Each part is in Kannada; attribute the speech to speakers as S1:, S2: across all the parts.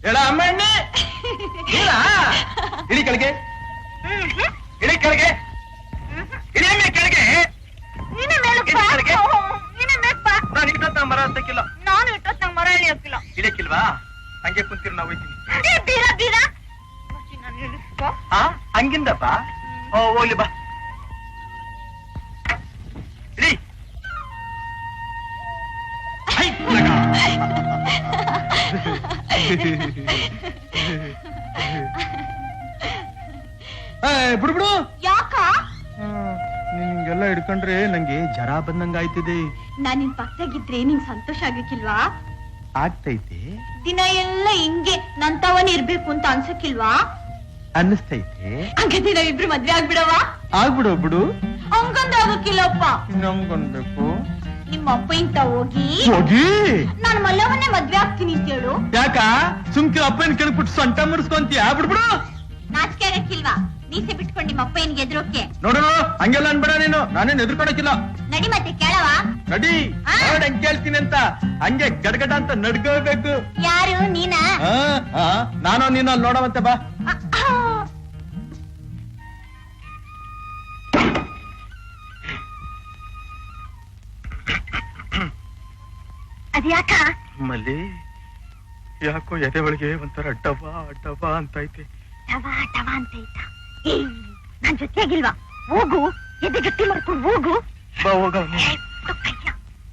S1: ಹೇಳ ಅಮ್ಮಣ್ಣೆ ಇಳಿ ಕೆಳಗೆ ಇಳಿ ಕೆಳಗೆ ಇಳಿ ಅಮ್ಮೆ ಕೆಳಗೆ ನಾನು ಇಟ್ಟೊತ್ತ ಮರ ಹತ್ತಕ್ಕಿಲ್ಲ
S2: ನಾನು ಇಟ್ಟೊತ್ತ ಮರ ಇಳಿಯಕ್ಕಿಲ್ಲ
S1: ಇಳಿಯಕ್ಕಿಲ್ವಾ ಹಂಗೆ ಕುಂತೀರಿ ನಾವು ಹೋಯ್ತೀನಿ ಹಂಗಿಂದಪ್ಪ ಹೋಗ್ಲಿ ಬಾ ಇಳಿ ಬಿಡ್ಬಿಡು
S2: ಯಾಕ
S1: ನಿಂಗೆಲ್ಲ ಹಿಡ್ಕೊಂಡ್ರೆ ನಂಗೆ ಜರ ಬಂದಂಗ ಆಯ್ತಿದೆ.
S2: ನಾನ್ ನಿನ್ ಪಕ್ಕದಾಗಿದ್ರೆ ನಿಂಗ್ ಸಂತೋಷ ಆಗಕ್ಕಿಲ್ವಾ?
S1: ಆಗ್ತೈತೆ.
S2: ದಿನ ಎಲ್ಲ ಹಿಂಗೆ ನಂತವನ್ ಇರ್ಬೇಕು ಅಂತ ಅನ್ಸಕ್ಕಿಲ್ವಾ?
S1: ಅನ್ನಿಸ್ತೈತೆ.
S2: ಹಂಗಂದ್ರೆ ನಾವಿಬ್ರು ಮದ್ವೆ ಆಗ್ಬಿಡವ?
S1: ಆಗ್ಬಿಡೋ ಬಿಡು.
S2: ಹಂಗಂದ್ರೆ ಆಗಕ್ಕಿಲ್ಲಪ್ಪ.
S1: ನಮ್ಗನ್ಬೇಕು.
S2: ನಿಮ್ಮ ಅಪ್ಪ ಇಂತ ಹೋಗಿ ನಾನು ಮಲ್ಲವನ್ನೇ ಮದ್ವೆ ಆಗ್ತೀನಿ ಅಂತ ಹೇಳು.
S1: ಯಾಕ ಸುಮ್ಕಿ ಅಪ್ಪನ ಕೇಳ್ಬಿಟ್ಟು ಸೊಂಟ ಮುರಿಸ್ಕೊಂತೀಯ? ಬಿಡ್ಬಿಡು.
S2: ನಾಚಿಕೆ ಆಗಕ್ಕಿಲ್ವಾ? ಮೀಸೆ ಬಿಟ್ಕೊಂಡು ನಿಮ್ಮ ಅಪ್ಪ ಏನಿಗೆ ಎದುರೋಕೆ?
S1: ನೋಡೋಣ ಹಂಗೆಲ್ಲ ಅನ್ಬೇಡ ನೀನು. ನಾನೇನ್ ಎದುರ್ಕೊಳಕಿಲ್ಲ.
S2: ನಡಿ ಮತ್ತೆ ಕೇಳವಾ?
S1: ನಡಿ ಹಂಗ್ ಕೇಳ್ತೀನಿ ಅಂತ ಹಂಗೆ ಗಡಗಡ ಅಂತ ನಡ್ಕೋಬೇಕು.
S2: ಯಾರು ನೀನಾ?
S1: ನಾನು ನೀನು ಅಲ್ಲಿ ನೋಡವಂತೆ ಬಾ.
S2: ಅದ್ಯಾಕ
S1: ಮಲ್ಲಿ ಯಾಕೋ ಎದೆ ಒಳಗೆ ಒಂಥರ ಡಬಾ ಡಬಾ ಅಂತೈತೆ.
S2: ಡವಾ ಡವಾ ಅಂತೈತ. ನಾನ್ ಜೊತೆಗಿಲ್ವಾ? ಹೋಗು, ಎದೆ ಗಟ್ಟಿ ಮಾಡ್ಕೊಂಡು ಹೋಗು.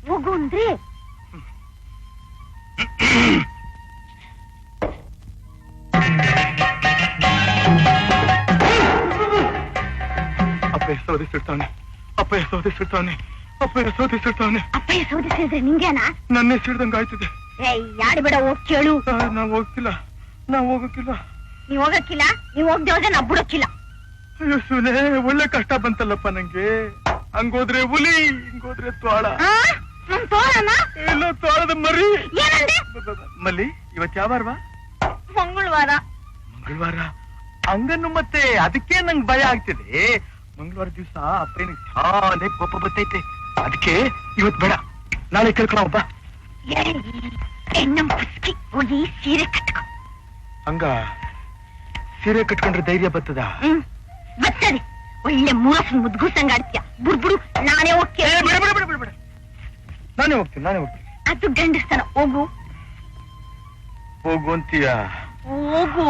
S2: ಹೋಗು ಅಂದ್ರೆ
S1: ಅಪ್ಪ ಸೋದಿಸಿರ್ತಾನೆ, ಅಪ್ಪ ಸೋದಿಸಿರ್ತಾನೆ, ಅಪ್ಪ ಸೋದಿಸಿರ್ತಾನೆ.
S2: ಅಪ್ಪ ಸೋದಿಸಿದ್ರೆ ನಿಂಗೇನಾ?
S1: ನನ್ನ ಸಿಡ್ದಂಗ ಆಯ್ತದೆ.
S2: ಯಾರು ಬೇಡ ಹೋಗ್ ಕೇಳು.
S1: ನಾವ್ ಹೋಗ್ತಿಲ್ಲ, ನಾವ್ ಹೋಗಕ್ಕಿಲ್ಲ.
S2: ನೀವ್ ಹೋಗಕ್ಕಿಲ್ಲ? ನೀವ್ ಹೋಗ್ದೆ ಹೋದ್ರೆ ನಾವ್ ಬಿಡಕ್ಕಿಲ್ಲ.
S1: ಅಯ್ಯೋ ಸುನೆ, ಒಳ್ಳೆ ಕಷ್ಟ ಬಂತಲ್ಲಪ್ಪ ನಂಗೆ. ಹಂಗೋದ್ರೆ ಹುಲಿ, ಹಿಂಗೋದ್ರೆ ತೋಳ.
S2: ನಮ್ ತೋಳನ?
S1: ಇಲ್ಲ, ತೋಳದ ಮರಿ.
S2: ಏನಂದೆ?
S1: ಮಲ್ಲಿ ಇವತ್ ಯಾವಾರವಾ?
S2: ಮಂಗಳವಾರ.
S1: ಮಂಗಳವಾರ ಹಂಗನ್ನು ಮತ್ತೆ ಅದಕ್ಕೆ ನಂಗೆ ಭಯ ಆಗ್ತಿದೆ. ಮಂಗಳವಾರ ದಿವಸ ಅಪ್ಪನಿಗೆ ಶಾಲೆ ಕೋಪ ಬರ್ತೈತೆ. ಅದಕ್ಕೆ ಇವತ್ ಬೇಡ, ನಾಳೆ ಕೇಳ್ಕೊಳಪ್ಪ.
S2: ನಮ್ ಪುಸ್ಕಿ ಹೋಗಿ ಸೀರೆ ಕಟ್ಕೊ.
S1: ಹಂಗ ಸೀರೆ ಕಟ್ಕೊಂಡ್ರೆ ಧೈರ್ಯ ಬರ್ತದ?
S2: ಬರ್ತದೆ. ಒಳ್ಳೆ ಮೂರಸ್ ಮುದ್ಗುಸಂಗ ಆಡ್ತೀಯ. ಬುಡ್ಬುಡು, ನಾನೇ ಹೋಗ್ತೀನಿ.
S1: ನಾನೇ ಹೋಗ್ತೀನಿ.
S2: ಅದು ಗಂಡಸ್ತಾನ. ಹೋಗು
S1: ಹೋಗು ಅಂತೀಯ?
S2: ಹೋಗು.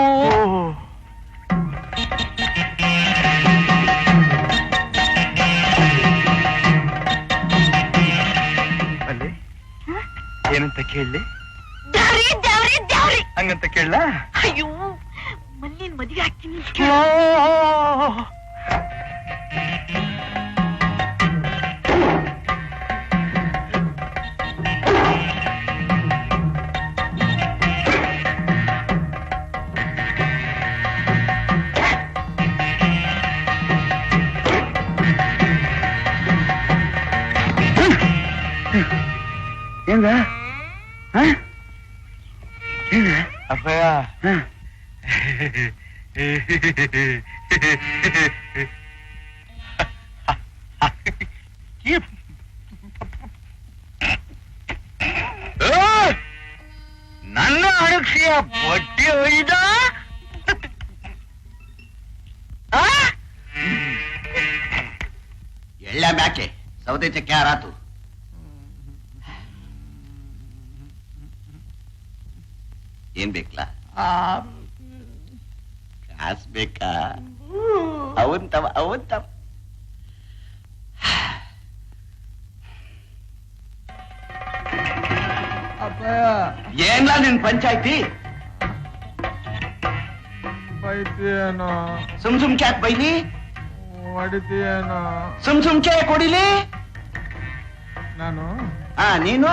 S1: ಅಲ್ಲಿ ಏನಂತ ಕೇಳಲಿ?
S2: ದ್ಯಾವ್ರಿ
S1: ಹಂಗಂತ ಕೇಳಲ?
S2: ಅಯ್ಯೋ, ಮಲ್ಲಿನ ಮದುವೆ ಆಗ್ತೀನಿ.
S1: ಏನ ಅಪ್ಪಯ್ಯ, ನನ್ನ ಅಡಕ್ಷಿಯ ಬಟ್ಟೆ ಒಯ್ದ.
S3: ಎಳ್ಳ ಮ್ಯಾಕೆ ಸೌದೆ ಚಕ್ಕೆ ಆರಾತು. ಏನ್ ಬೇಕಲ್ಲ? ಕಾಸ್ ಬೇಕಾ? ಅವಂತವ ಏನ್ಲ ನಿನ್ ಪಂಚಾಯ್ತಿ?
S1: ಬೈತೀಯೇನೋ?
S3: ಸುಮ್ ಕ್ಯಾಕ್ ಬೈಲಿ?
S1: ಹೊಡಿತೀಯೇನೋ?
S3: ಸುಮ್ ಕ್ಯಾಕ್ ಹೊಡಿಲಿ?
S1: ನಾನು
S3: ನೀನು